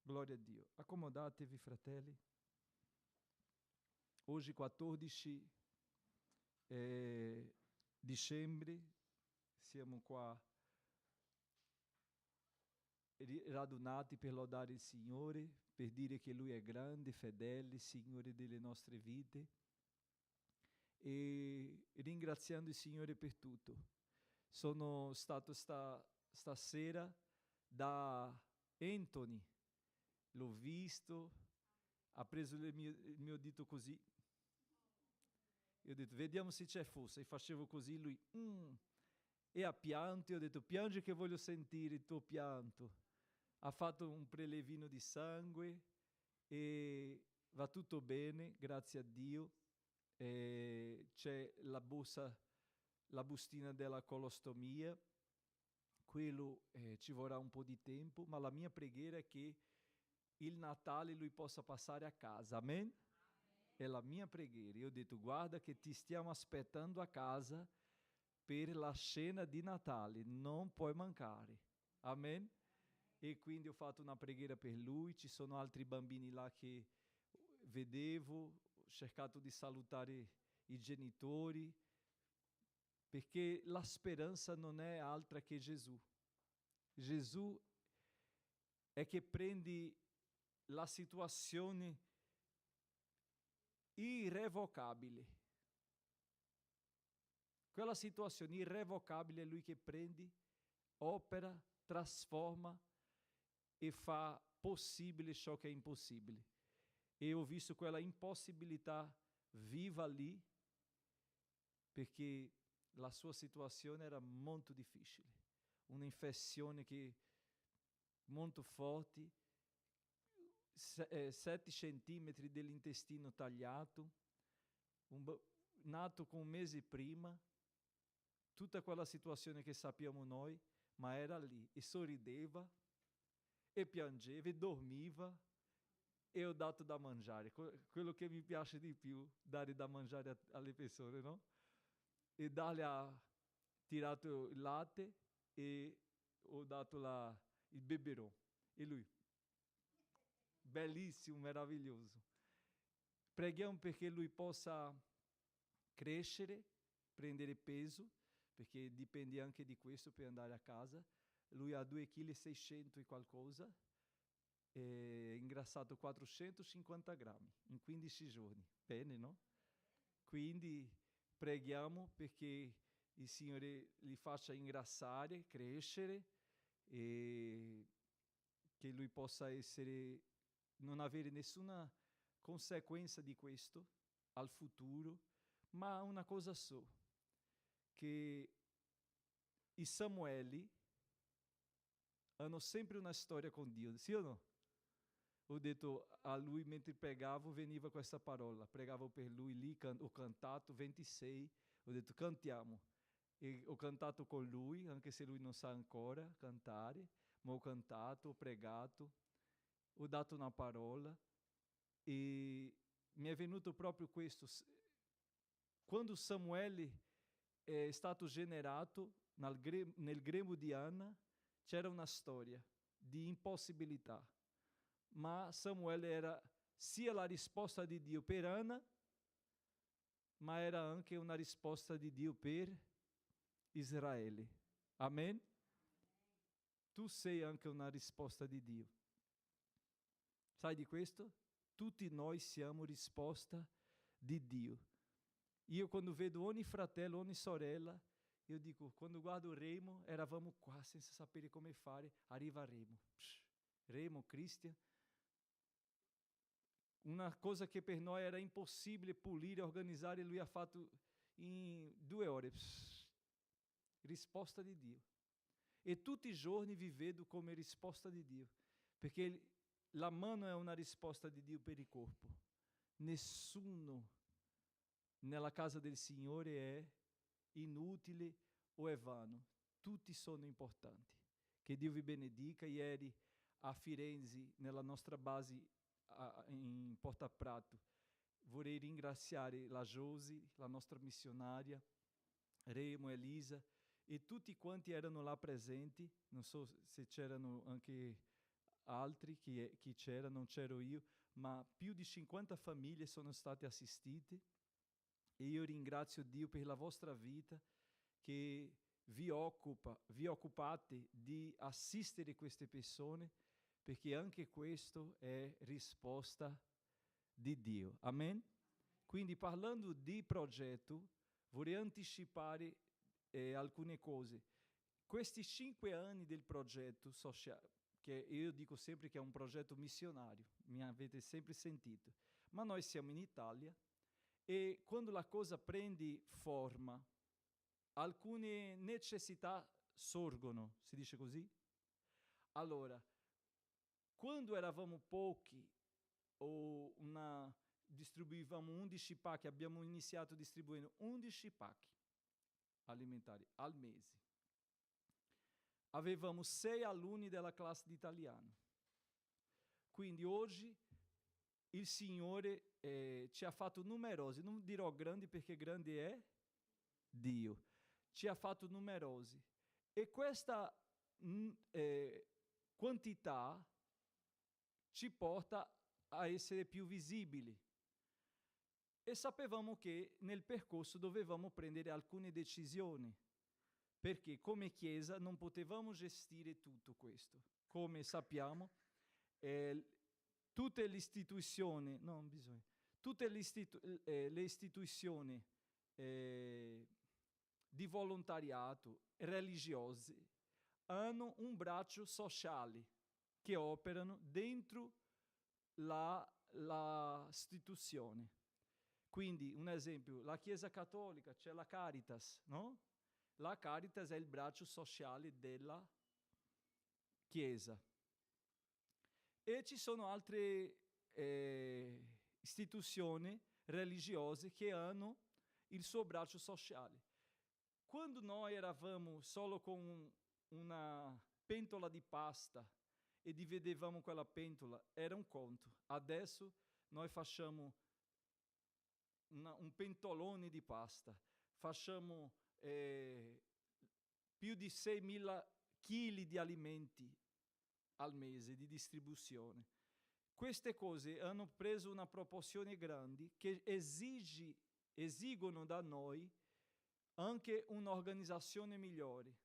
Glória a Dio. Accomodatevi, fratelli. Oggi 14 dicembre, siamo qua radunati per lodare il Signore, per dire che Lui è grande, fedele, Signore delle nostre vite, e ringraziando il Signore per tutto. Sono stato stasera da Anthony, l'ho visto, ha preso il mio dito così, io ho detto vediamo se c'è forza, e facevo così, lui e ha pianto, io ho detto piangi che voglio sentire il tuo pianto. Ha fatto un prelevino di sangue e va tutto bene, grazie a Dio. C'è la bustina della colostomia, quello ci vorrà un po' di tempo, ma la mia preghiera è che il Natale lui possa passare a casa, amen? È la mia preghiera. Io ho detto guarda che ti stiamo aspettando a casa per la scena di Natale, non puoi mancare, amen? E quindi ho fatto una preghiera per lui, ci sono altri bambini là che vedevo, ho cercato di salutare i genitori, perché la speranza non è altra che Gesù. Gesù è che prende la situazione irrevocabile. Quella situazione irrevocabile è lui che prende, opera, trasforma e fa possibile ciò che è impossibile. E ho visto quella impossibilità viva lì, perché la sua situazione era molto difficile. Un'infezione che molto forte, 7 centimetri dell'intestino tagliato, nato con un mese prima, tutta quella situazione che sappiamo noi, ma era lì e sorrideva e piangeva e dormiva e ho dato da mangiare, quello che mi piace di più, dare da mangiare alle persone, no? E darle tirato il latte e ho dato il beberò e lui, bellissimo, meraviglioso. Preghiamo perché lui possa crescere, prendere peso, perché dipende anche di questo per andare a casa. Lui ha 2,6 kg e qualcosa, e ingrassato 450 grammi in 15 giorni. Bene, no? Quindi preghiamo perché il Signore li faccia ingrassare, crescere e che lui possa non avere nessuna conseguenza di questo al futuro, ma una cosa so, che i Samueli hanno sempre una storia con Dio, sì o no? Ho detto a lui mentre pregavo, veniva questa parola, pregavo per lui lì, ho cantato 26, ho detto cantiamo, e ho cantato con lui, anche se lui non sa ancora cantare, ma ho cantato, ho pregato, ho dato una parola e mi è venuto proprio questo. Quando Samuele è stato generato nel grembo di Anna, c'era una storia di impossibilità, ma Samuele era sia la risposta di Dio per Anna, ma era anche una risposta di Dio per Israele. Amen? Tu sei anche una risposta di Dio. Sai di questo? Tutti noi siamo risposta di Dio. Io quando vedo ogni fratello, ogni sorella, io dico, quando guardo Remo, eravamo qua senza sapere come fare, arriva Remo. Remo, Christian. Una cosa che per noi era impossibile pulire, organizzare, lui ha fatto in 2 ore. Risposta di Dio. E tutti i giorni vi vedo come risposta di Dio, perché la mano è una risposta di Dio per il corpo. Nessuno nella casa del Signore è inutile o è vano. Tutti sono importanti. Che Dio vi benedica. Ieri a Firenze, nella nostra base in Porta Prato, vorrei ringraziare la Josi, la nostra missionaria, Remo, Elisa, e tutti quanti erano là presenti. Non so se c'erano anche altri, chi c'era, non c'ero io, ma più di 50 famiglie sono state assistite e io ringrazio Dio per la vostra vita che vi occupate di assistere queste persone, perché anche questo è risposta di Dio. Amen? Quindi parlando di progetto, vorrei anticipare alcune cose. Questi 5 anni del progetto sociale, che io dico sempre che è un progetto missionario, mi avete sempre sentito, ma noi siamo in Italia e quando la cosa prende forma, alcune necessità sorgono, si dice così? Allora, quando eravamo pochi o distribuivamo 11 pacchi, abbiamo iniziato distribuendo 11 pacchi alimentari al mese. Avevamo 6 alunni della classe di italiano. Quindi oggi il Signore ci ha fatto numerosi, non dirò grandi perché grande è Dio, ci ha fatto numerosi. E questa quantità ci porta a essere più visibili. E sapevamo che nel percorso dovevamo prendere alcune decisioni, perché come Chiesa non potevamo gestire tutto questo. Come sappiamo, tutte le istituzioni, non bisogna, tutte le istituzioni di volontariato religiose hanno un braccio sociale che operano dentro la istituzione. Quindi, un esempio, la Chiesa Cattolica, c'è la Caritas, no? La Caritas è il braccio sociale della Chiesa. E ci sono altre istituzioni religiose che hanno il suo braccio sociale. Quando noi eravamo solo con una pentola di pasta e dividevamo quella pentola, era un conto. Adesso noi facciamo un pentolone di pasta, facciamo più di 6.000 chili di alimenti al mese di distribuzione. Queste cose hanno preso una proporzione grande che esigono da noi anche un'organizzazione migliore.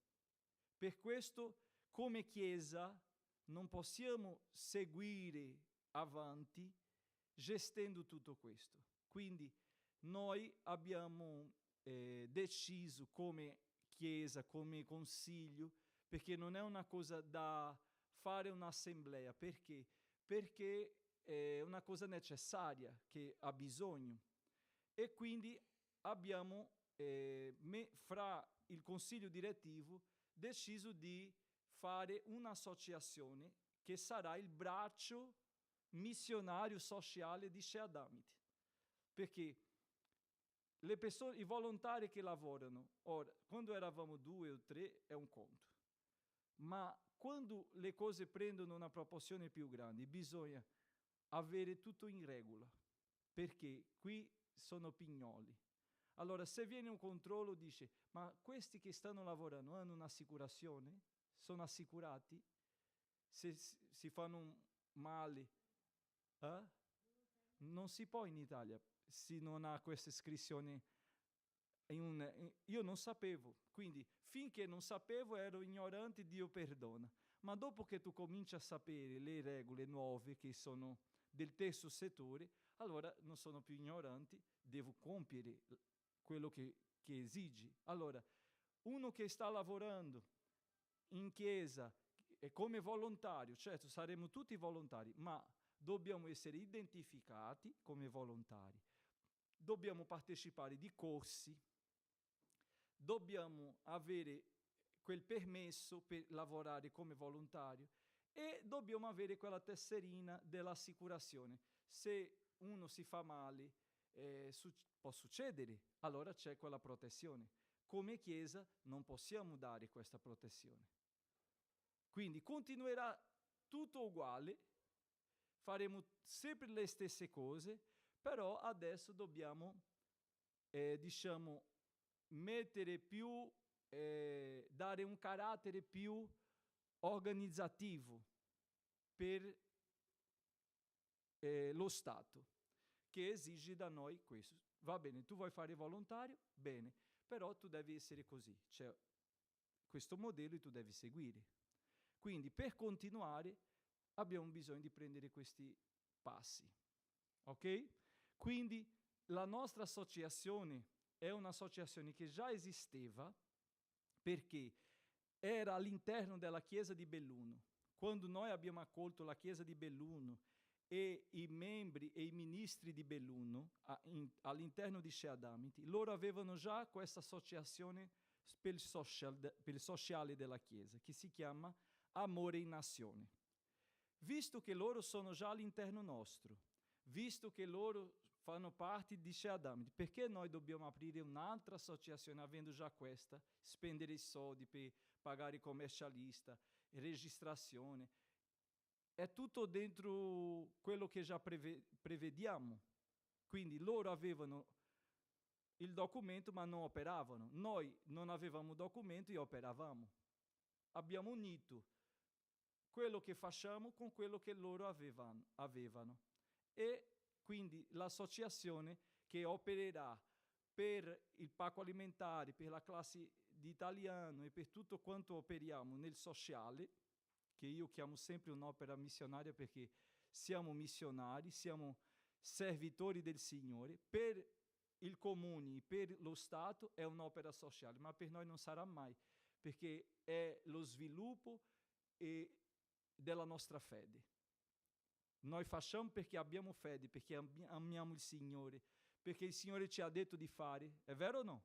Per questo, come Chiesa, non possiamo seguire avanti gestendo tutto questo. Quindi noi abbiamo deciso come Chiesa, come consiglio, perché non è una cosa da fare un'assemblea, perché? Perché è una cosa necessaria, che ha bisogno. E quindi abbiamo, fra il consiglio direttivo, deciso di fare un'associazione che sarà il braccio missionario sociale di Shea Damit. Perché le persone, i volontari che lavorano, ora, quando eravamo 2 o 3 è un conto, ma quando le cose prendono una proporzione più grande bisogna avere tutto in regola, perché qui sono pignoli. Allora se viene un controllo dice, ma questi che stanno lavorando hanno un'assicurazione? Sono assicurati? Se si fanno male? Non si può in Italia se non ha questa iscrizione. Io non sapevo, quindi finché non sapevo ero ignorante, Dio perdona. Ma dopo che tu cominci a sapere le regole nuove che sono del terzo settore, allora non sono più ignorante, devo compiere quello che esigi. Allora, uno che sta lavorando in chiesa come volontario, certo saremo tutti volontari, ma dobbiamo essere identificati come volontari, dobbiamo partecipare di corsi, dobbiamo avere quel permesso per lavorare come volontario e dobbiamo avere quella tesserina dell'assicurazione. Se uno si fa male, può succedere, allora c'è quella protezione. Come Chiesa non possiamo dare questa protezione. Quindi continuerà tutto uguale, faremo sempre le stesse cose, però adesso dobbiamo, mettere più, dare un carattere più organizzativo, per lo Stato, che esige da noi questo. Va bene, tu vuoi fare volontario? Bene, però tu devi essere così, c'è questo modello e tu devi seguire. Quindi per continuare abbiamo bisogno di prendere questi passi, ok? Quindi la nostra associazione è un'associazione che già esisteva perché era all'interno della Chiesa di Belluno. Quando noi abbiamo accolto la Chiesa di Belluno e i membri e i ministri di Belluno all'interno di Shea Damity, loro avevano già questa associazione per il sociale della Chiesa, che si chiama Amore in Nazione. Visto che loro sono già all'interno nostro, visto che loro fanno parte di Shea Damity, perché noi dobbiamo aprire un'altra associazione avendo già questa, spendere i soldi per pagare il commercialista, registrazione? È tutto dentro quello che già prevediamo. Quindi loro avevano il documento ma non operavano. Noi non avevamo documento e operavamo. Abbiamo unito quello che facciamo con quello che loro avevano. E quindi l'associazione che opererà per il pacco alimentare, per la classe di italiano e per tutto quanto operiamo nel sociale, che io chiamo sempre un'opera missionaria perché siamo missionari, siamo servitori del Signore, per il comune, per lo Stato è un'opera sociale, ma per noi non sarà mai, perché è lo sviluppo della nostra fede. Noi facciamo perché abbiamo fede, perché amiamo il Signore, perché il Signore ci ha detto di fare, è vero o no?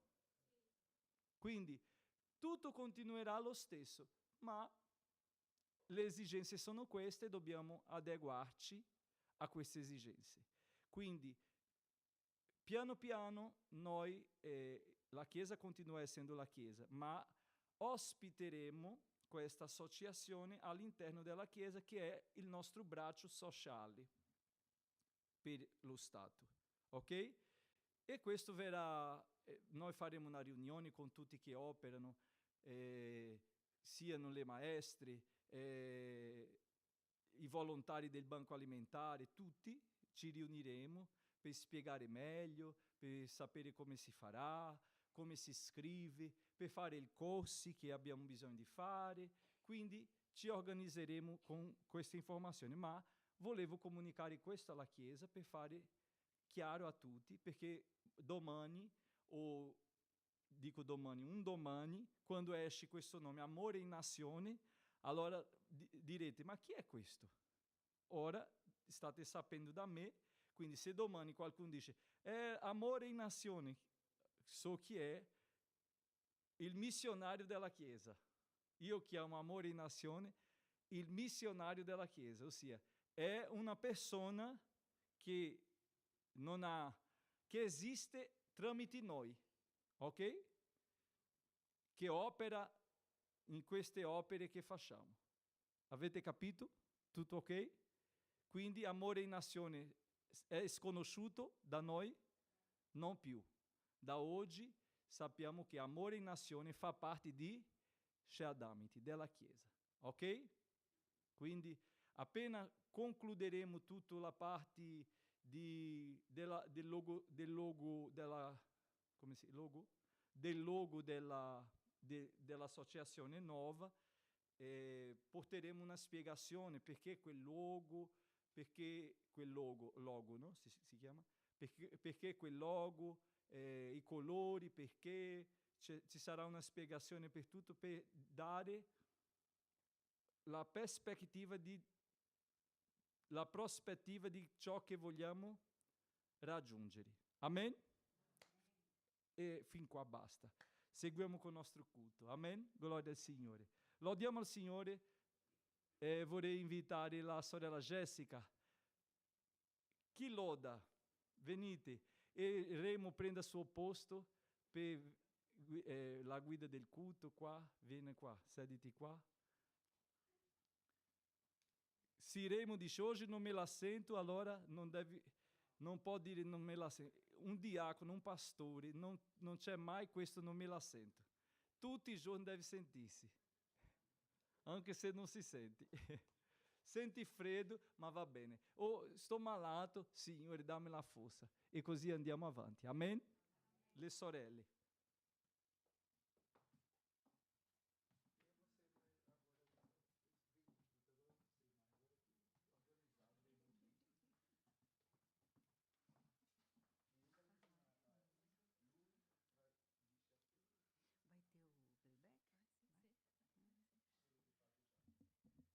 Quindi tutto continuerà lo stesso, ma le esigenze sono queste, dobbiamo adeguarci a queste esigenze. Quindi, piano piano, noi, la Chiesa continua essendo la Chiesa, ma ospiteremo questa associazione all'interno della Chiesa che è il nostro braccio sociale per lo Stato, ok? E questo verrà, noi faremo una riunione con tutti che operano, siano le maestre, i volontari del banco alimentare, tutti ci riuniremo per spiegare meglio, per sapere come si farà, come si scrive, per fare i corsi che abbiamo bisogno di fare. Quindi ci organizzeremo con queste informazioni, ma volevo comunicare questo alla Chiesa per fare chiaro a tutti, perché domani, o dico domani, un domani, quando esce questo nome, Amore in Nazione, allora direte, ma chi è questo? Ora state sapendo da me, quindi se domani qualcuno dice, è Amore in Nazione, so chi è, il missionario della Chiesa. Io chiamo Amore in Nazione il missionario della Chiesa, ossia è una persona che che esiste tramite noi, ok? Che opera in queste opere che facciamo. Avete capito? Tutto ok? Quindi Amore in Nazione è sconosciuto da noi? Non più. Da oggi sappiamo che Amore in Nazione fa parte di Shea Damity, della Chiesa. Ok? Quindi appena concluderemo tutta la parte del logo dell'associazione nuova, porteremo una spiegazione perché quel logo, no? Si chiama? Perché quel logo, i colori, perché ci sarà una spiegazione per tutto, per dare la prospettiva di ciò che vogliamo raggiungere. Amen? E fin qua basta. Seguiamo con il nostro culto. Amen? Gloria al Signore. Lodiamo al Signore. Vorrei invitare la sorella Jessica. Chi loda? Venite. E Remo prenda il suo posto per la guida del culto qua. Vieni qua, sediti qua. Se Remo dice oggi non me la sento, allora non può dire non me la sento. Un diacono, un pastore, non c'è mai questo non me la sento. Tutti i giorni deve sentirsi, anche se non si sente. Senti freddo, ma va bene. O sto malato, Signore, dammi la forza. E così andiamo avanti. Amen? Le sorelle. Vai ter o playback?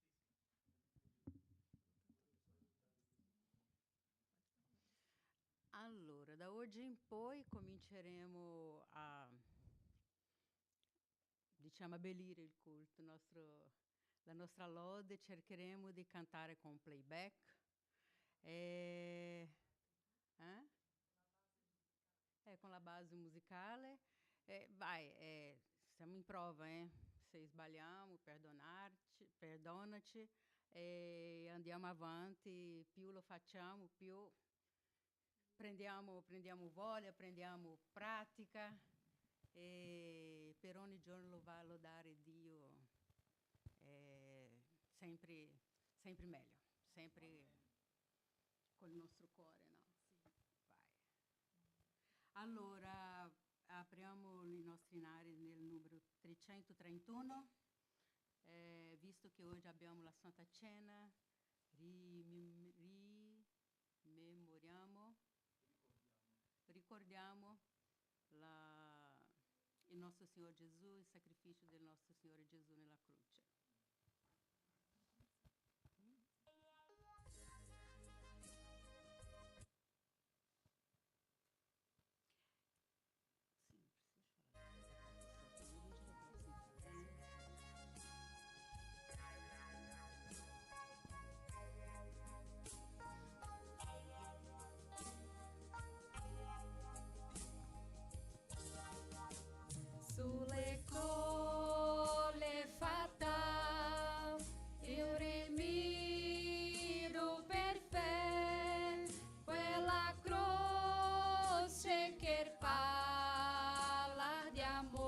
Allora, da oggi in poi cominceremo a, diciamo, abbellire il culto, la nostra lode, cercheremo di cantare con playback. Eh? Con la base musicale. Siamo in prova, se sbagliamo, perdonaci, e andiamo avanti, più lo facciamo, più prendiamo voglia, prendiamo pratica, e per ogni giorno va a lodare Dio, sempre, sempre meglio, sempre con il nostro cuore, no? Sì. Vai. Allora, apriamo i nostri nari nel numero 331, visto che oggi abbiamo la Santa Cena, ricordiamo il nostro Signore Gesù, il sacrificio del nostro Signore Gesù nella croce. Sulle colle fatta il remido perfetto, quella croce che parla di amore,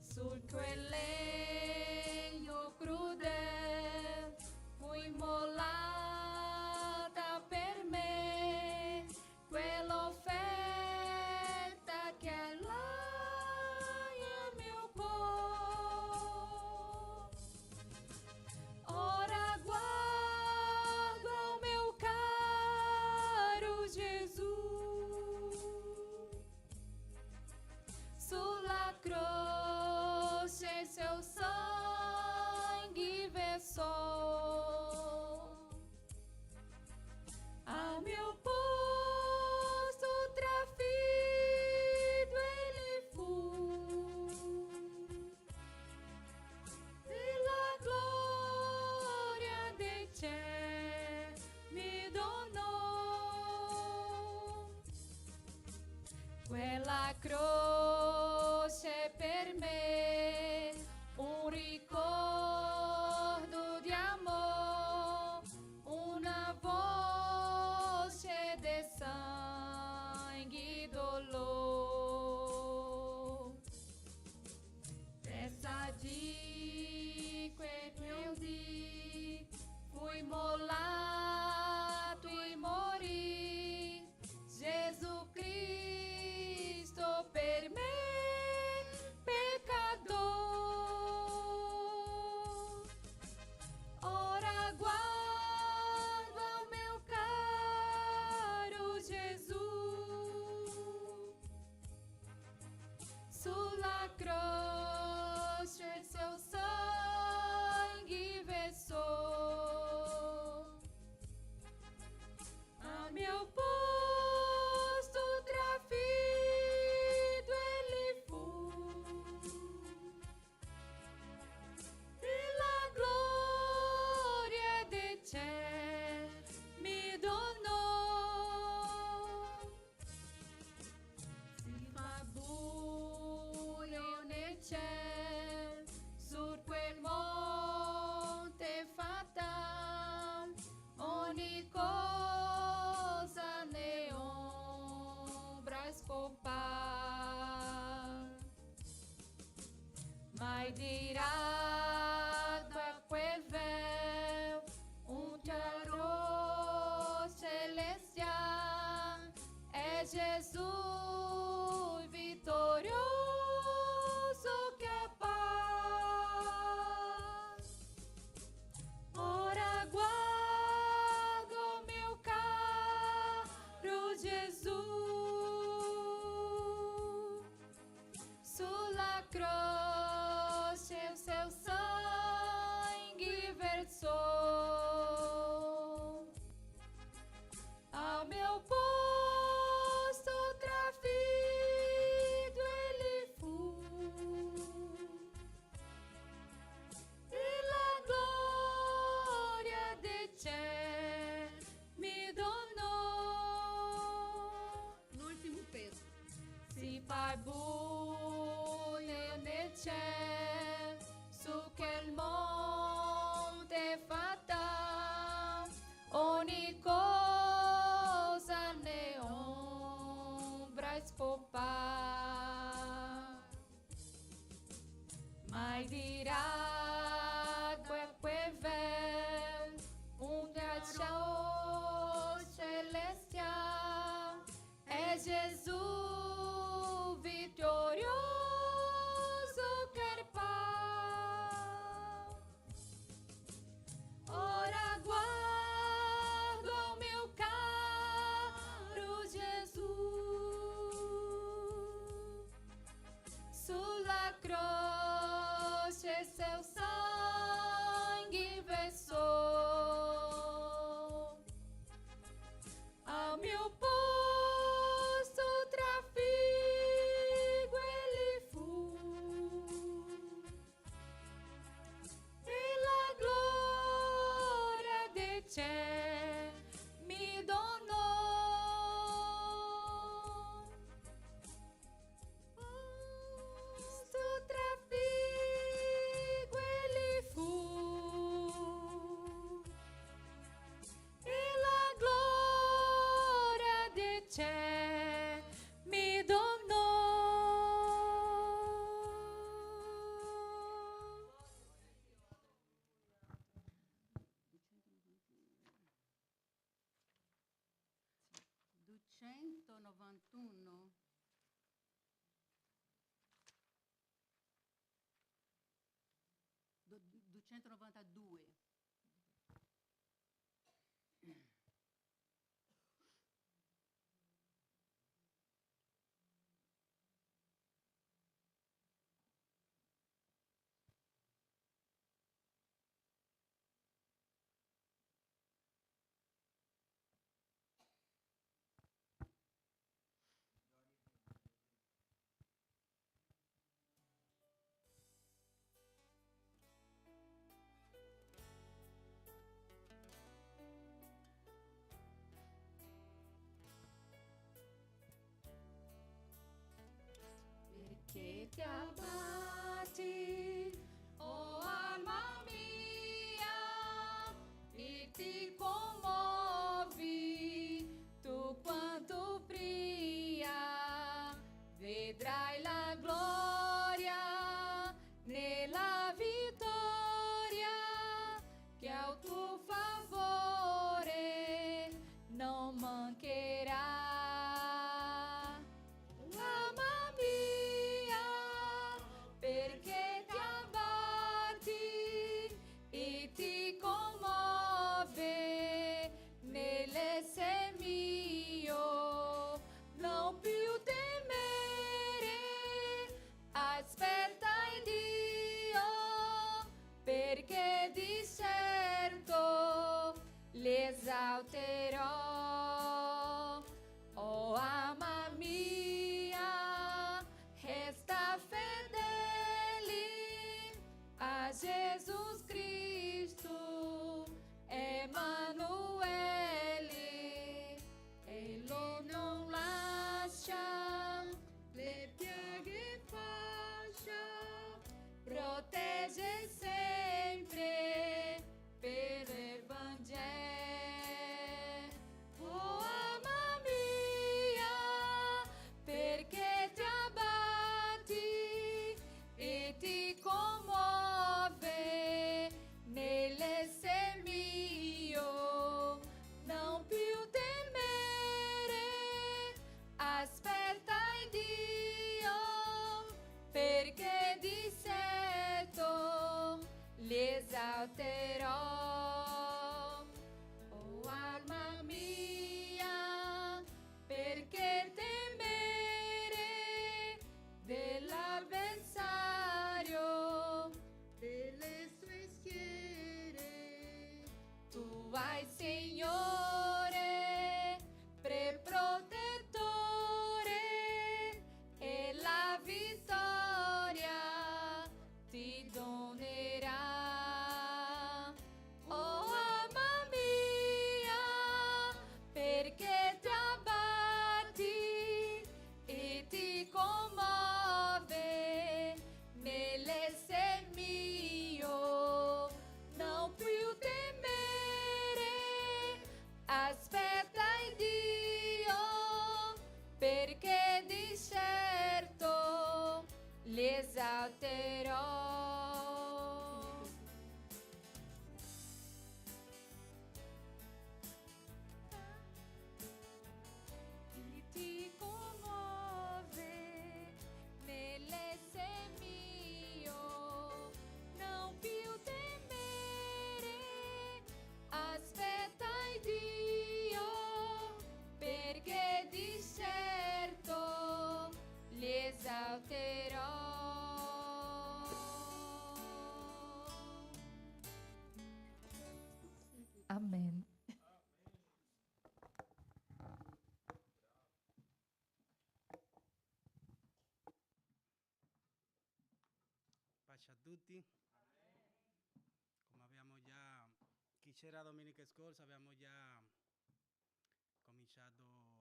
sul quel legno crudele fui mollata per me, quell'offerta che allai il mio cuore. Ora guardo ao meu caro Jesus, sulla croce seu sangue versou, ao meu posto trafido ele foi, pela glória de te me donou, quella croce per me un ricordo di amore, una voce de sangue dolor. Essa di quel mio dì fui mollato e morì, Gesù Cristo per me peccador. Ora guardo ao meu caro Jesus, sulla croce seu sangue versou, a meu posto trafido ele foi, pela glória de te me donou. Si fa buio nel cielo, su quel monte fatal, ogni cosa ne ombra scopar. Mai dirà Jesus vitorioso que é paz. Ora guardo meu caro Jesus, sulla croce o seu sangue versou, ao meu posto trafido ele fu, e la gloria de ciel mi donò. L'ultimo peso. Si fa buio nel cielo, su quel monte fatta, ogni cosa ne ombra spopar. Mai dirà que vel, un ciao celestial, é Jesus vitorioso quer paz. Ora guardo meu caro Jesus, sulla croce seu sangue versou, ao meu posto trafigo ele fu, e la gloria de ciel mi donò. Posto trafigo ele fu, e la gloria de ciel mi donò. Ducentonovantuno. Ducentonovantadue. perché di certo li esalterò. Oh alma mia, perché temere dell'avversario, delle sue schiere. tu hai Signore per protettore e la vittoria ti donerà. Oh alma mia, perché ti abbatti e ti commuove nell'essere mio, non più temere, aspetta il Dio, perché di certo li esalterò. Ti commuove nell'essere mio, non più temere, aspetta il Dio, perché di certo li esalterò. Amen. Pace a tutti. Come abbiamo già, chi c'era domenica scorsa, abbiamo già cominciato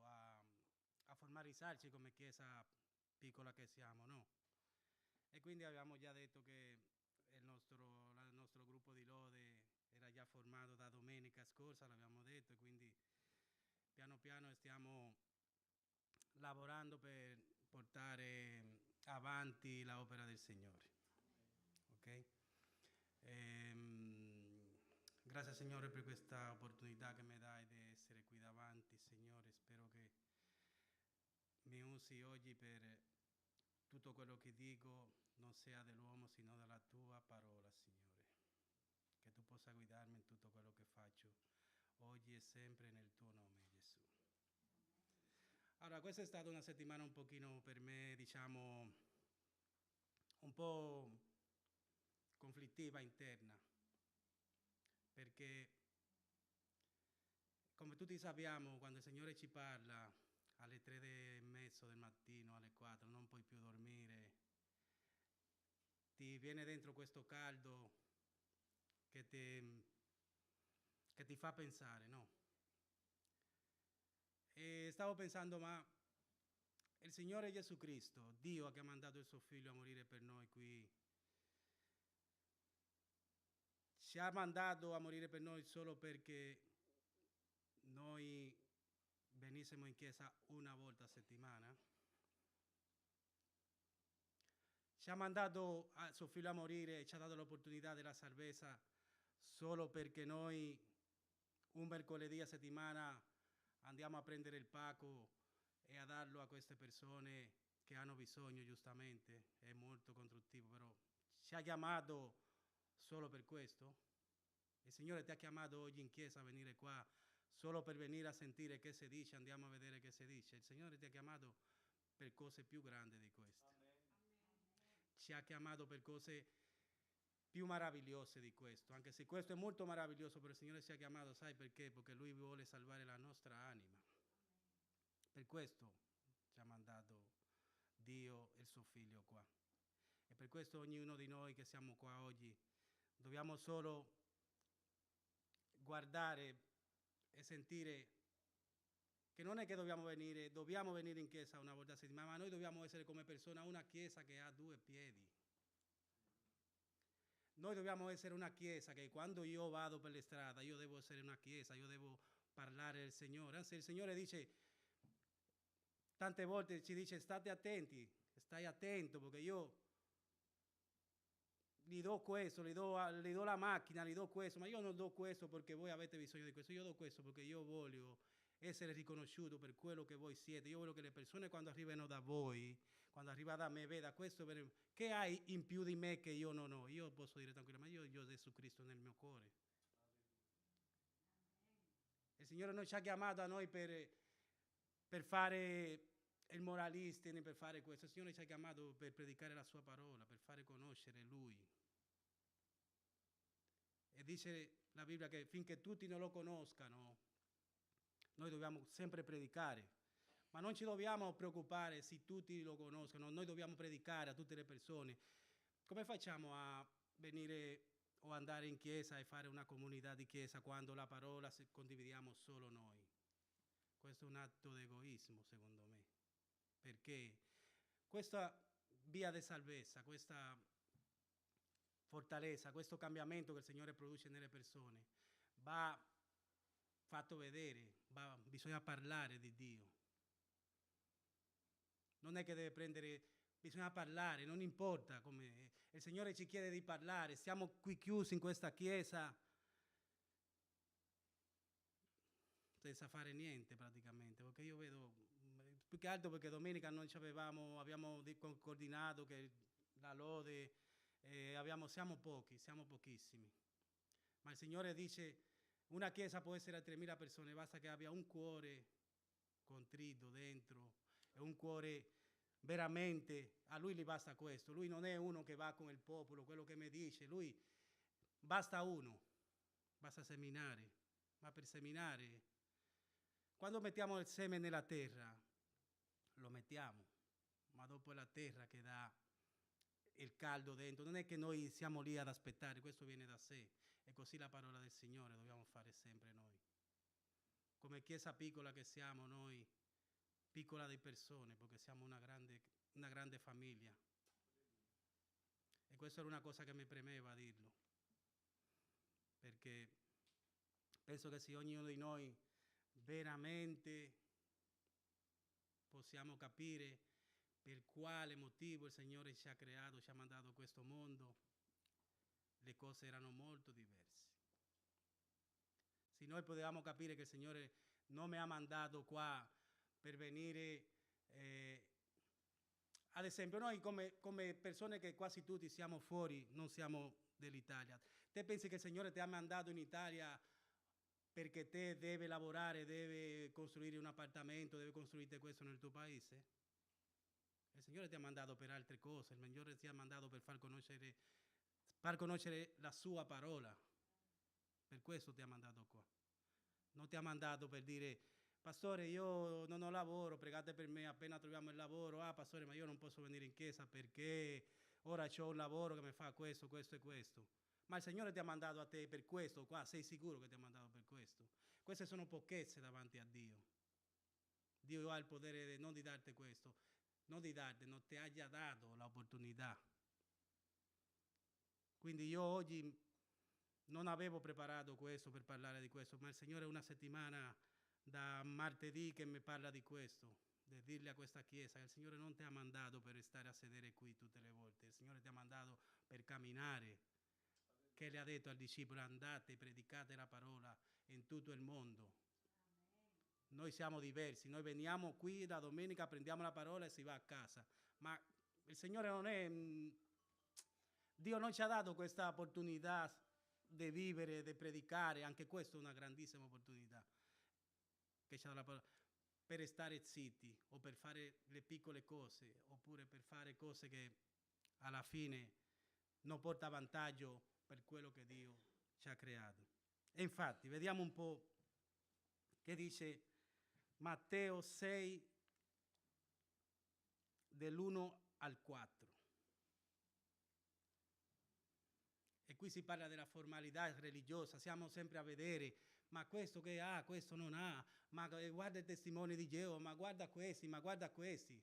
a formalizzarci come chiesa piccola che siamo, no? E quindi abbiamo già detto che il nostro gruppo di lode era già formato da domenica scorsa, l'abbiamo detto, e quindi piano piano stiamo lavorando per portare avanti l'opera del Signore. Ok? Grazie Signore per questa opportunità che mi dai di essere qui davanti, Signore. Spero che mi usi oggi per tutto quello che dico non sia dell'uomo, sino dalla tua parola, Signore. Che tu possa guidarmi in tutto quello che faccio oggi e sempre nel tuo nome, Gesù. Allora, questa è stata una settimana un pochino per me, diciamo, un po' conflittiva interna, perché come tutti sappiamo, quando il Signore ci parla alle 3:30 del mattino, alle 4, non puoi più dormire, ti viene dentro questo caldo che ti fa pensare, no? E stavo pensando, ma il Signore Gesù Cristo, Dio che ha mandato il suo figlio a morire per noi qui, ci ha mandato a morire per noi solo perché noi venissimo in chiesa una volta a settimana? Ci ha mandato a suo figlio a morire e ci ha dato l'opportunità della salvezza solo perché noi un mercoledì a settimana andiamo a prendere il pacco e a darlo a queste persone che hanno bisogno, giustamente, è molto costruttivo, però ci ha chiamato solo per questo? Il Signore ti ha chiamato oggi in chiesa a venire qua solo per venire a sentire che si dice, andiamo a vedere che si dice. Il Signore ti ha chiamato per cose più grandi di queste. Ci ha chiamato per cose più meravigliose di questo, anche se questo è molto meraviglioso, però il Signore ci ha chiamato, sai perché? Perché Lui vuole salvare la nostra anima. Per questo ci ha mandato Dio e il suo figlio qua. E per questo ognuno di noi che siamo qua oggi dobbiamo solo guardare e sentire che non è che dobbiamo venire in chiesa una volta a settimana, ma noi dobbiamo essere come persona una chiesa che ha due piedi. Noi dobbiamo essere una chiesa che quando io vado per le strade, io devo essere una chiesa, io devo parlare del Signore. Anzi, il Signore dice, tante volte ci dice, state attenti, stai attento, perché io gli do questo, gli do la macchina, gli do questo, ma io non do questo perché voi avete bisogno di questo, io do questo perché io voglio essere riconosciuto per quello che voi siete. Io voglio che le persone quando arrivano da voi, quando arriva da me, veda questo, che hai in più di me che io non ho? Io posso dire tranquillamente, io ho Gesù Cristo nel mio cuore. Il Signore non ci ha chiamato a noi per fare il moralista, né per fare questo. Il Signore ci ha chiamato per predicare la sua parola, per fare conoscere Lui. E dice la Bibbia che finché tutti non lo conoscano, noi dobbiamo sempre predicare. Ma non ci dobbiamo preoccupare se tutti lo conoscono, noi dobbiamo predicare a tutte le persone. Come facciamo a venire o andare in chiesa e fare una comunità di chiesa quando la parola condividiamo solo noi? Questo è un atto di egoismo, secondo me, perché questa via di salvezza, questa fortalezza, questo cambiamento che il Signore produce nelle persone va fatto vedere, bisogna parlare di Dio. Non è che deve prendere, bisogna parlare, non importa come il Signore ci chiede di parlare, siamo qui chiusi in questa chiesa senza fare niente praticamente, perché io vedo, più che altro perché domenica non ci abbiamo coordinato che la lode, siamo pochissimi, ma il Signore dice una chiesa può essere a 3.000 persone, basta che abbia un cuore contrito dentro e un cuore veramente, a Lui gli basta questo. Lui non è uno che va con il popolo, quello che mi dice, Lui basta uno, basta seminare, ma per seminare, quando mettiamo il seme nella terra, lo mettiamo, ma dopo è la terra che dà il caldo dentro, non è che noi siamo lì ad aspettare, questo viene da sé, e così la parola del Signore dobbiamo fare sempre noi. Come chiesa piccola che siamo noi, piccola di persone, perché siamo una grande famiglia. E questa era una cosa che mi premeva dirlo, perché penso che se ognuno di noi veramente possiamo capire per quale motivo il Signore ci ha creato, ci ha mandato a questo mondo, le cose erano molto diverse. Se noi potevamo capire che il Signore non mi ha mandato qua per venire, ad esempio noi come persone che quasi tutti siamo fuori, non siamo dell'Italia, te pensi che il Signore ti ha mandato in Italia perché te deve lavorare, deve costruire un appartamento, deve costruire questo nel tuo paese? Il Signore ti ha mandato per altre cose, il Signore ti ha mandato per far conoscere la sua parola. Per questo ti ha mandato qua. Non ti ha mandato per dire, pastore, io non ho lavoro, pregate per me, appena troviamo il lavoro, pastore, ma io non posso venire in chiesa perché ora ho un lavoro che mi fa questo, questo e questo. Ma il Signore ti ha mandato a te per questo, qua sei sicuro che ti ha mandato per questo? Queste sono pochezze davanti a Dio. Dio ha il potere non di darti questo, non ti ha già dato l'opportunità. Quindi io oggi non avevo preparato questo per parlare di questo, ma il Signore una settimana da martedì che mi parla di questo, di dirle a questa chiesa che il Signore non ti ha mandato per stare a sedere qui tutte le volte, il Signore ti ha mandato per camminare, che le ha detto al discepolo, andate, predicate la parola in tutto il mondo. Noi siamo diversi, noi veniamo qui la domenica, prendiamo la parola e si va a casa, ma il Signore non è, Dio non ci ha dato questa opportunità di vivere, di predicare, anche questa è una grandissima opportunità che ci ha dato la parola, per stare zitti o per fare le piccole cose, oppure per fare cose che alla fine non porta vantaggio per quello che Dio ci ha creato. E infatti, vediamo un po' che dice Matteo 6, dell'1 al 4. E qui si parla della formalità religiosa, siamo sempre a vedere, ma questo che ha, questo non ha, ma guarda i testimoni di Geova, ma guarda questi, ma guarda questi.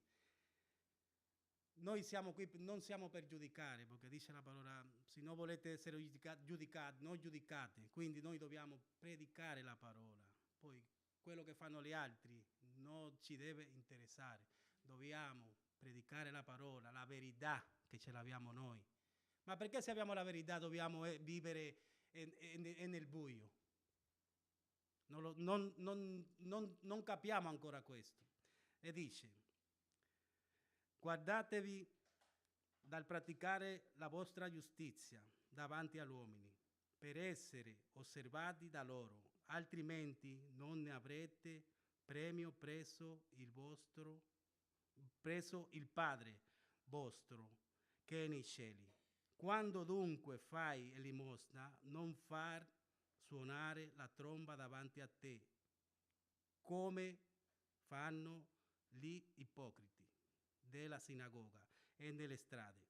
Noi siamo qui, non siamo per giudicare, perché dice la parola, se non volete essere giudicati, non giudicate, quindi noi dobbiamo predicare la parola. Poi quello che fanno gli altri non ci deve interessare, dobbiamo predicare la parola, la verità che ce l'abbiamo noi. Ma perché se abbiamo la verità dobbiamo vivere nel buio? Non capiamo ancora questo. E dice, Guardatevi dal praticare la vostra giustizia davanti agli uomini, per essere osservati da loro, altrimenti non ne avrete premio presso il Padre vostro che è nei cieli. Quando dunque fai limosna, non far suonare la tromba davanti a te, come fanno gli ipocriti della sinagoga e nelle strade,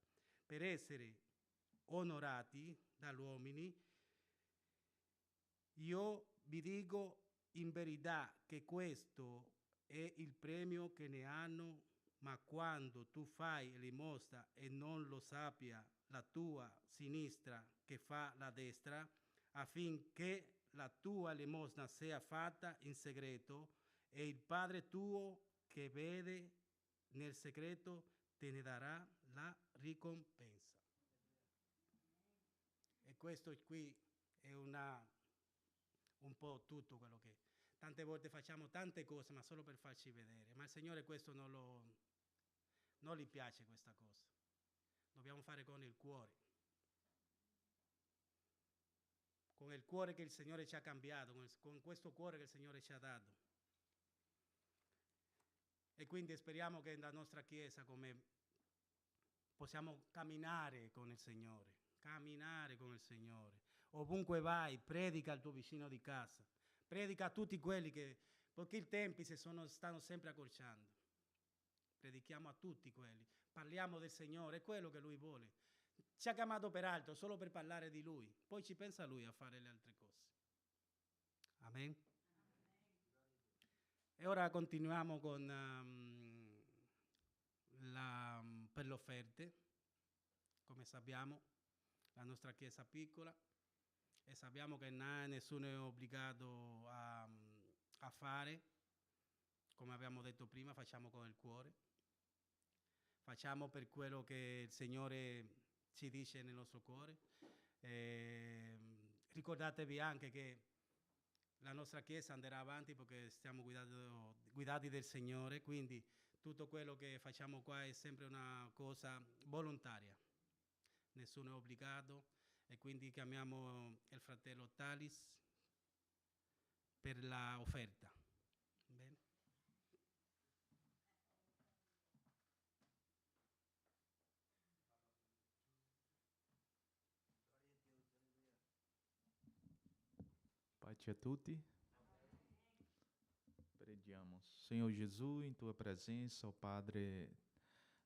per essere onorati dagli uomini. Io vi dico in verità che questo è il premio che ne hanno, ma quando tu fai limosna e non lo sappia la tua sinistra che fa la destra, affinché la tua limosna sia fatta in segreto, e il Padre tuo che vede nel segreto te ne darà la ricompensa. E questo qui è un po' tutto quello che tante volte facciamo tante cose, ma solo per farci vedere. Ma il Signore questo non gli piace questa cosa. Dobbiamo fare con il cuore. Con il cuore che il Signore ci ha cambiato, con questo cuore che il Signore ci ha dato. E quindi speriamo che nella nostra Chiesa come possiamo camminare con il Signore. Ovunque vai, predica al tuo vicino di casa. Predica a tutti quelli perché i tempi stanno sempre accorciando. Predichiamo a tutti quelli. Parliamo del Signore, è quello che Lui vuole. Ci ha chiamato per altro, solo per parlare di Lui. Poi ci pensa Lui a fare le altre cose. Amen. E ora continuiamo con per le offerte. Come sappiamo, la nostra Chiesa è piccola e sappiamo che nessuno è obbligato a fare. Come abbiamo detto prima, facciamo con il cuore. Facciamo per quello che il Signore ci dice nel nostro cuore. Ricordatevi anche che la nostra Chiesa andrà avanti perché stiamo guidati del Signore, quindi tutto quello che facciamo qua è sempre una cosa volontaria. Nessuno è obbligato, e quindi chiamiamo il fratello Talis per l'offerta. Bene. Pace a tutti. Preghiamo. Senhor Jesus, em Tua presença, ó Padre,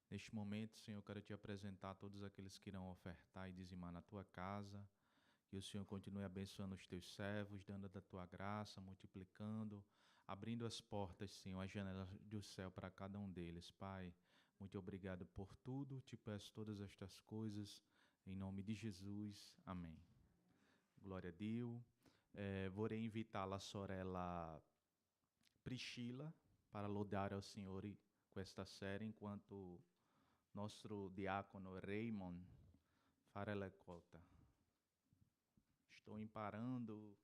neste momento, Senhor, eu quero Te apresentar todos aqueles que irão ofertar e dizimar na Tua casa. Que o Senhor continue abençoando os Teus servos, dando da Tua graça, multiplicando, abrindo as portas, Senhor, as janelas do céu para cada um deles. Pai, muito obrigado por tudo. Te peço todas estas coisas, em nome de Jesus. Amém. Glória a Deus. Vorrei invitar la sorella Priscilla para lodare ao Signore questa sera, enquanto nostro diácono Raymond farà la colta. Estou imparando,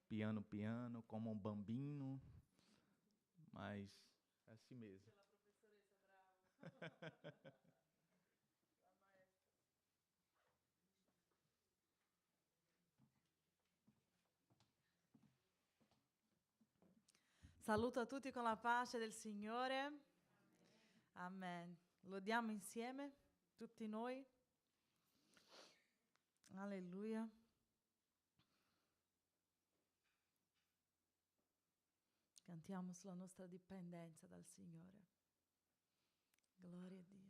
piano, como bambino, mas é assim mesmo. Saluto a tutti con la pace del Signore. Amen. Lodiamo insieme, tutti noi. Alleluia. Cantiamo sulla nostra dipendenza dal Signore. Gloria a Dio.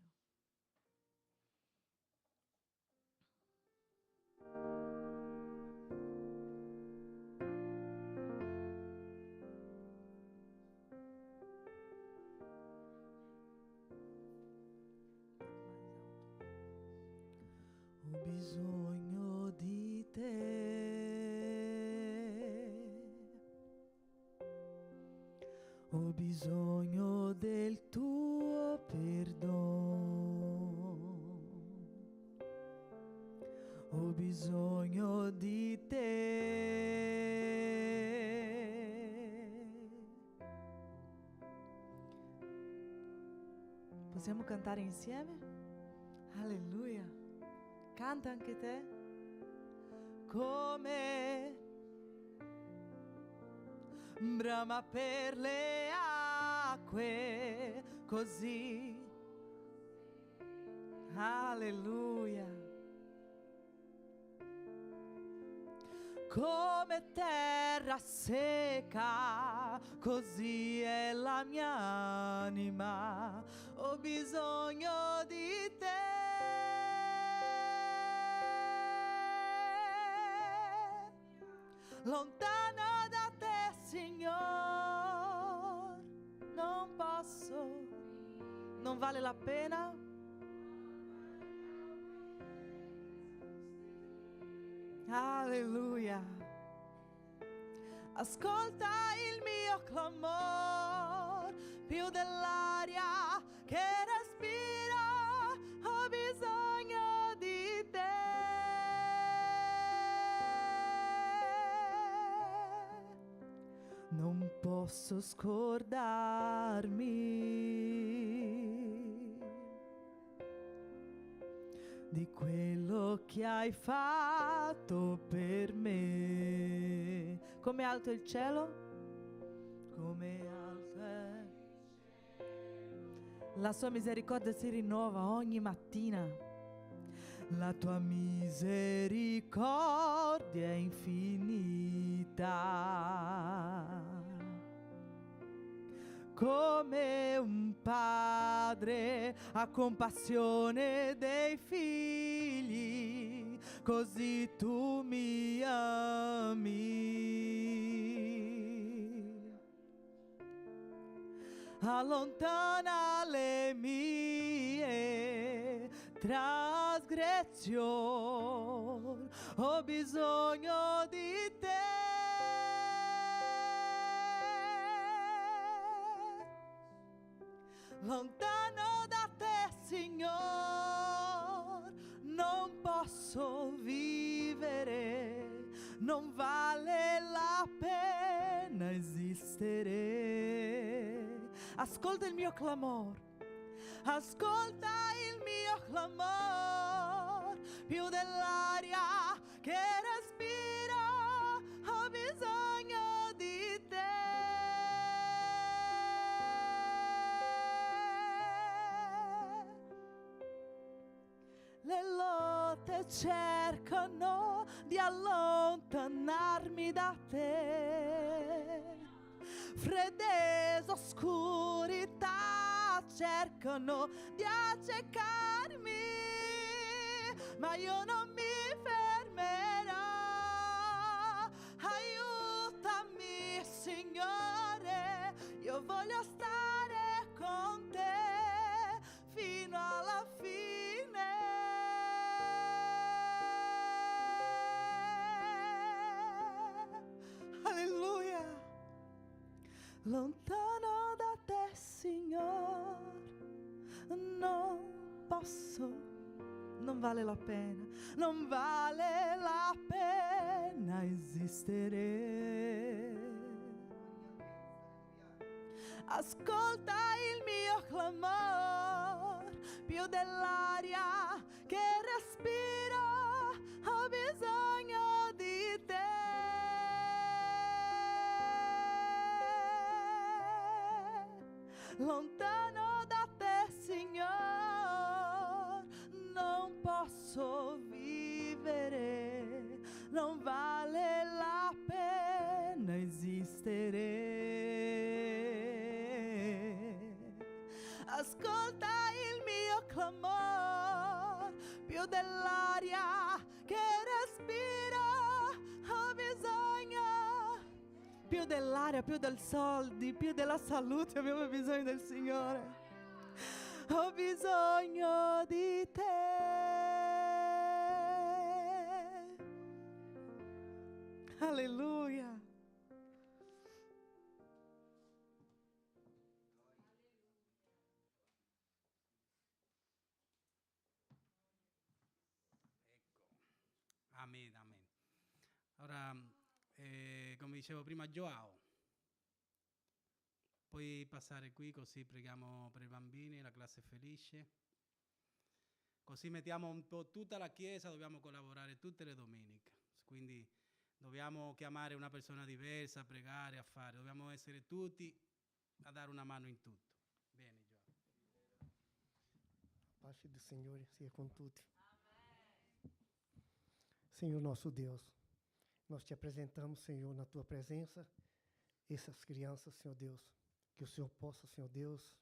Ho bisogno di te, ho bisogno del tuo perdono, ho bisogno di te. Possiamo cantare insieme? Alleluia. Canta anche te. Come brama per le acque, così. Alleluia. Come terra secca, così è la mia anima, ho bisogno di te. Lontano da te, Signor, non posso, non vale la pena. Alleluia. Ascolta il mio clamor, più dell'aria che respiro, ho bisogno di te. Non posso scordarmi di quello che hai fatto per me. Come alto il cielo? Come alto è. La sua misericordia si rinnova ogni mattina. La tua misericordia è infinita. Come un padre ha compassione dei figli, così tu mi ami. Allontana le mie trasgressioni, ho bisogno di te. Lontano da te, Signor, non posso vivere, non vale la pena esistere. Ascolta il mio clamor, ascolta il mio clamor, più dell'aria che respiro, ho bisogno di te. Le lotte cercano di allontanarmi da te, freddezza, oscurità cercano di accecarmi, ma io non mi fermerò. Aiutami, Signore, io voglio stare con te fino alla fine. Alleluia. Lontano da te, Signor, non posso, non vale la pena, non vale la pena esistere. Ascolta il mio clamor, più dell'aria che respiro, ho bisogno di te. Lontano da te, Signor, non posso vivere, non vale la pena esistere. Ascolta il mio clamor, più dell'aria che respiro, ho bisogno, più dell'aria, più del soldi, più della salute, abbiamo bisogno del Signore. Ho bisogno di te. Alleluia. Amen, amen. Ora, come dicevo prima Joao, Puoi passare qui così preghiamo per i bambini, la classe felice. Così mettiamo un po' tutta la chiesa, dobbiamo collaborare tutte le domeniche. Quindi dobbiamo chiamare una persona diversa, a pregare, a fare. Dobbiamo essere tutti a dare una mano in tutto. Bene, Gio. A paz do Senhor seja com tutti. Senhor nosso Deus, nós te apresentamos, Senhor, na tua presença, essas crianças, Senhor Deus, que o Senhor possa, Senhor Deus,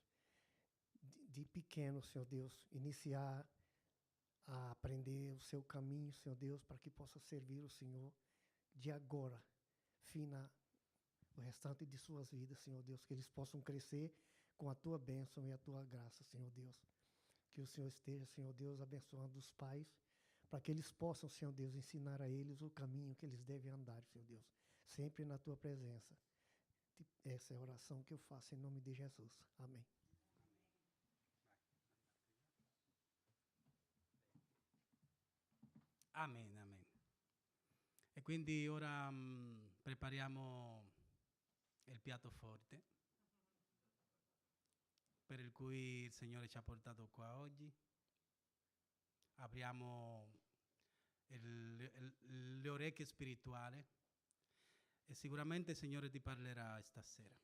de pequeno, Senhor Deus, iniciar a aprender o seu caminho, Senhor Deus, para que possa servir o Senhor de agora, fina o restante de suas vidas, Senhor Deus, que eles possam crescer com a tua bênção e a tua graça, Senhor Deus. Que o Senhor esteja, Senhor Deus, abençoando os pais, para que eles possam, Senhor Deus, ensinar a eles o caminho que eles devem andar, Senhor Deus, sempre na tua presença. Essa é a oração que eu faço em nome de Jesus. Amém. Amen, amen. E quindi ora prepariamo il piatto forte per il cui il Signore ci ha portato qua oggi. Apriamo le orecchie spirituali e sicuramente il Signore ti parlerà stasera.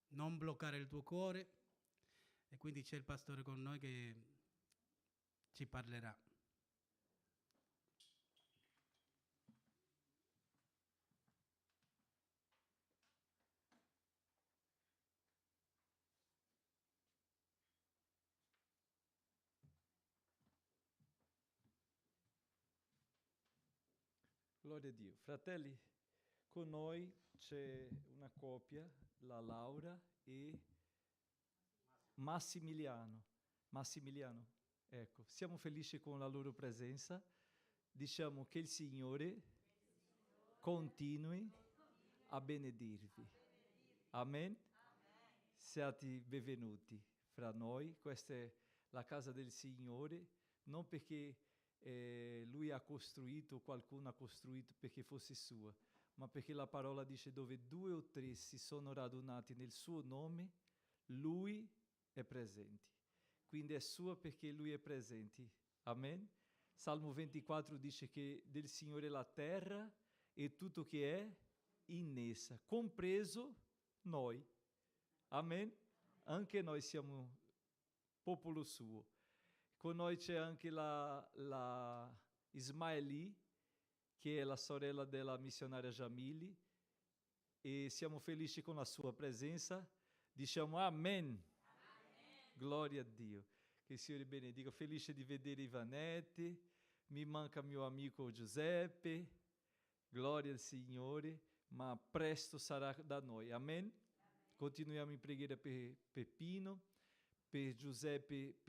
Non bloccare il tuo cuore, e quindi c'è il pastore con noi che ci parlerà. Gloria a Dio. Fratelli, con noi c'è una coppia, la Laura e Massimiliano. Massimiliano, ecco, siamo felici con la loro presenza. Diciamo che il Signore continui a benedirvi. Amen. Siate benvenuti fra noi. Questa è la casa del Signore, non perché lui ha costruito, qualcuno ha costruito perché fosse sua, ma perché la parola dice dove 2 o 3 si sono radunati nel suo nome, lui è presente. Quindi è sua perché lui è presente. Amen. Salmo 24 dice che del Signore la terra e tutto che è in essa, compreso noi. Amen. Anche noi siamo popolo suo. Con noi c'è anche la Ismaeli, che è la sorella della missionaria Jamili, e siamo felici con la sua presenza. Diciamo amen. Amen. Gloria a Dio. Che il Signore benedica. Felice di vedere Ivanette, mi manca mio amico Giuseppe. Gloria al Signore, ma presto sarà da noi. Amen. Continuiamo in preghiera per Peppino, per Giuseppe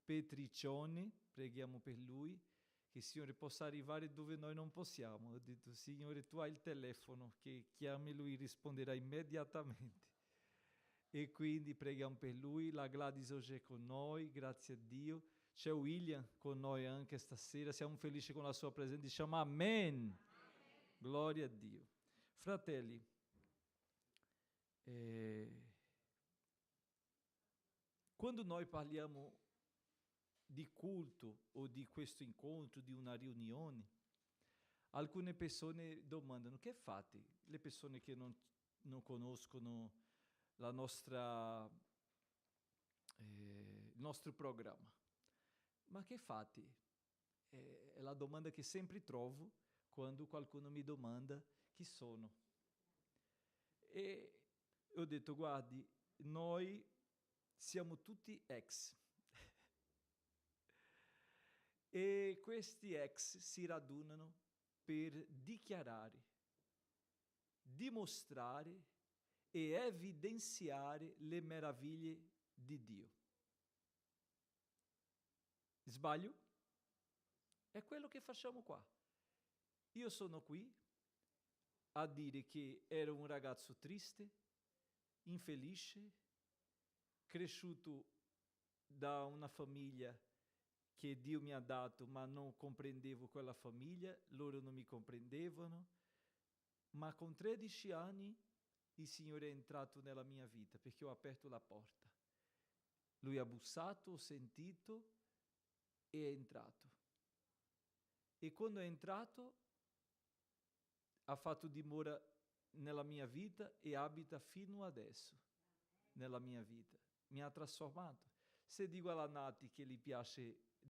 Petriccioni, preghiamo per lui, che il Signore possa arrivare dove noi non possiamo. Ho detto, Signore, tu hai il telefono, che chiami lui, risponderà immediatamente. E quindi preghiamo per lui. La Gladys oggi è con noi, grazie a Dio. C'è William con noi anche stasera, siamo felici con la sua presenza, diciamo amen. Amen. Gloria a Dio. Fratelli, quando noi parliamo di culto o di questo incontro, di una riunione, alcune persone domandano: che fate? Le persone che non conoscono la nostra, il nostro programma. Ma che fate? È la domanda che sempre trovo quando qualcuno mi domanda chi sono. E ho detto, guardi, noi siamo tutti ex. E questi ex si radunano per dichiarare, dimostrare e evidenziare le meraviglie di Dio. Sbaglio? È quello che facciamo qua. Io sono qui a dire che ero un ragazzo triste, infelice, cresciuto da una famiglia che Dio mi ha dato, ma non comprendevo quella famiglia, loro non mi comprendevano, ma con 13 anni il Signore è entrato nella mia vita, perché ho aperto la porta. Lui ha bussato, ho sentito e è entrato. E quando è entrato ha fatto dimora nella mia vita e abita fino adesso nella mia vita. Mi ha trasformato. Se dico alla Nati che gli piace